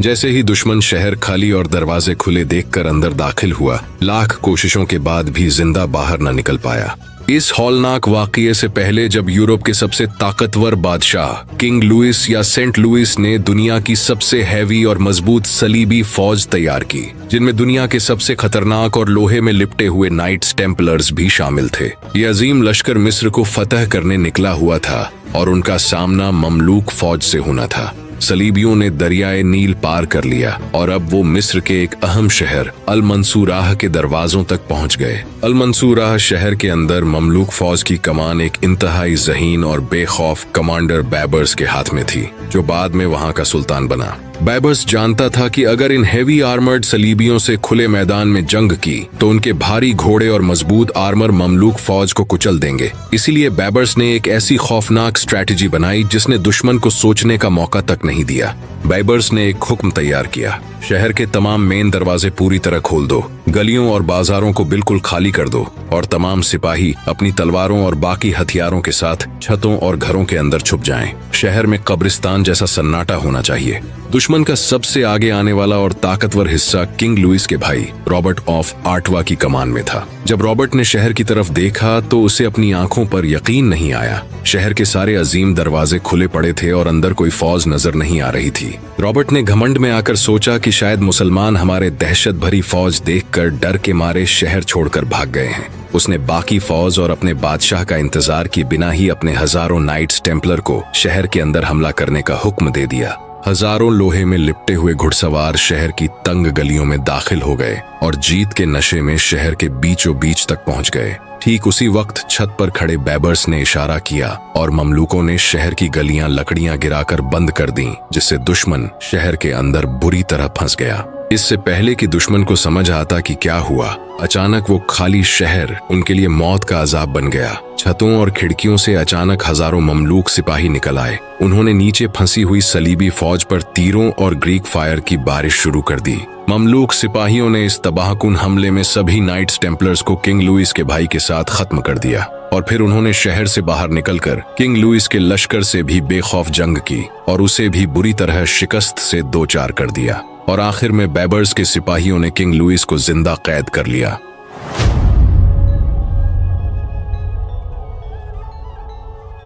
जैसे ही दुश्मन शहर खाली और दरवाजे खुले देखकर अंदर दाखिल हुआ, लाख कोशिशों के बाद भी जिंदा बाहर न निकल पाया। इस हौलनाक वाकये से पहले जब यूरोप के सबसे ताकतवर बादशाह किंग लुइस या सेंट लुइस ने दुनिया की सबसे हैवी और मजबूत सलीबी फौज तैयार की, जिनमें दुनिया के सबसे खतरनाक और लोहे में लिपटे हुए नाइट्स टेम्पलर्स भी शामिल थे। ये अजीम लश्कर मिस्र को फतह करने निकला हुआ था और उनका सामना ममलूक फौज से होना था। सलीबियों ने दरियाए नील पार कर लिया और अब वो मिस्र के एक अहम शहर अल मंसूराह के दरवाजों तक पहुंच गए। अल मंसूराह शहर के अंदर ममलूक फौज की कमान एक इंतहाई ज़हीन और बेखौफ कमांडर बैबर्स के हाथ में थी, जो बाद में वहां का सुल्तान बना। बैबर्स जानता था कि अगर इन हेवी आर्मर्ड सलीबियों से खुले मैदान में जंग की तो उनके भारी घोड़े और मजबूत आर्मर ममलूक फौज को कुचल देंगे। इसीलिए बैबर्स ने एक ऐसी खौफनाक स्ट्रैटेजी बनाई जिसने दुश्मन को सोचने का मौका तक नहीं दिया। बैबर्स ने एक हुक्म तैयार किया, शहर के तमाम मेन दरवाजे पूरी तरह खोल दो, गलियों और बाजारों को बिल्कुल खाली कर दो और तमाम सिपाही अपनी तलवारों और बाकी हथियारों के साथ छतों और घरों के अंदर छुप जाएं। शहर में कब्रिस्तान जैसा सन्नाटा होना चाहिए। दुश्मन का सबसे आगे आने वाला और ताकतवर हिस्सा किंग लुइस के भाई रॉबर्ट ऑफ आर्टवा की कमान में था। जब रॉबर्ट ने शहर की तरफ देखा तो उसे अपनी आंखों पर यकीन नहीं आया। शहर के सारे अजीम दरवाजे खुले पड़े थे और अंदर कोई फौज नजर नहीं आ रही थी। रॉबर्ट ने घमंड में आकर सोचा कि शायद मुसलमान हमारे दहशत भरी फौज देखकर डर के मारे शहर छोड़कर भाग गए हैं। उसने बाकी फौज और अपने बादशाह का इंतजार किए बिना ही अपने हजारों नाइट्स टेम्पलर को शहर के अंदर हमला करने का हुक्म दे दिया। हजारों लोहे में लिपटे हुए घुड़सवार शहर की तंग गलियों में दाखिल हो गए और जीत के नशे में शहर के बीचों बीच तक पहुंच गए। ठीक उसी वक्त छत पर खड़े बैबर्स ने इशारा किया और ममलूकों ने शहर की गलियां लकड़ियां गिराकर बंद कर दी, जिससे दुश्मन शहर के अंदर बुरी तरह फंस गया। इससे पहले कि दुश्मन को समझ आता कि क्या हुआ, अचानक वो खाली शहर उनके लिए मौत का अजाब बन गया। छतों और खिड़कियों से अचानक हजारों ममलूक सिपाही निकल आए। उन्होंने नीचे फंसी हुई सलीबी फौज पर तीरों और ग्रीक फायर की बारिश शुरू कर दी। ममलूक सिपाहियों ने इस तबाहकुन हमले में सभी नाइट्स टेम्पलर्स को किंग लुइस के भाई के साथ खत्म कर दिया और फिर उन्होंने शहर से बाहर निकलकर किंग लुइस के लश्कर से भी बेखौफ जंग की और उसे भी बुरी तरह शिकस्त से दो चार कर दिया और आखिर में बैबर्स के सिपाहियों ने किंग लुइस को जिंदा कैद कर लिया।